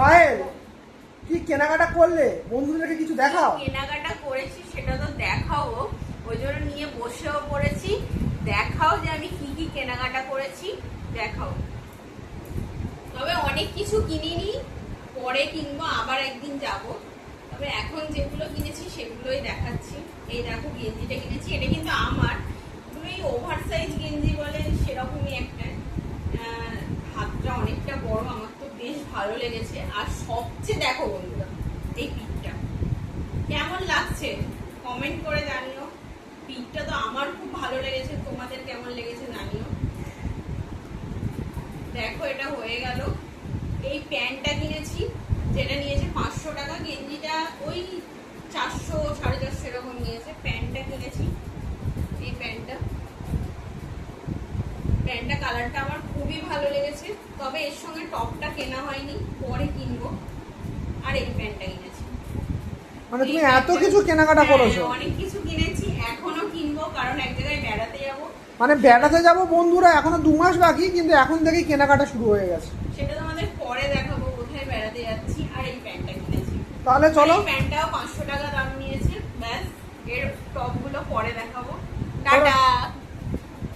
পায়েল কি কেনাকাটা করলে, বন্ধুদেরকে কিছু দেখাও। কেনাকাটা করেছি সেটা তো দেখাও, ওই জন্য নিয়ে বসেও পড়েছি। দেখাও যে আমি কি কি কেনাকাটা করেছি, দেখাও। তবে অনেক কিছু কিনিনি, পরে কিনবো, আবার একদিন যাব। তবে এখন যেগুলো কিনেছি সেগুলোই দেখাচ্ছি। এই দেখো গেঞ্জিটা কিনেছি, এটা কিন্তু আমার ওই ওভার সাইজ গেঞ্জি বলে সেরকমই একটা। হাতটা অনেকটা বড়, আমার তো বেশ ভালো লেগেছে। আর সবচেয়ে দেখো বন্ধুরা, এই পিঠটা কেমন লাগছে কমেন্ট করে জানিও। পিঠটা তো আমার খুব ভালো লেগেছে, তোমাদের কেমন লেগেছে জানিও। দেখো এটা হয়ে গেল। এই প্যান্টটা কিনেছি, যেটা নিয়েছে 500 টাকা, গেঞ্জিটা ওই 400 450 এরকম নিয়েছে। প্যান্টটা কিনেছি, এই প্যান্টটা কালারটা আমার খুবই ভালো লেগেছে। তবে এর সঙ্গে টপটা কেনা হয়নি, পরে কিনবো। আর এই প্যান্টটা কিনেছি। মানে তুমি এত কিছু কেনাকাটা করেছো? অনেক কিছু কিনেছি, এখনো কিনবো, কারণ এক জায়গায় বেড়াতে যাব। মানে বেড়াতে যাব বন্ধুরা, এখনো 2 মাস বাকি, কিন্তু এখন থেকেই কেনাকাটা শুরু হয়ে গেছে। সেটা তোমাদের পরে দেখাবো কোথায় বেড়াতে যাচ্ছি। আর এই প্যান্টটা কিনেছি, তাহলে চলো। প্যান্টটাও 500 টাকা দাম নিয়েছে। ব্যাস, এর টপগুলো পরে দেখাবো। টাটা।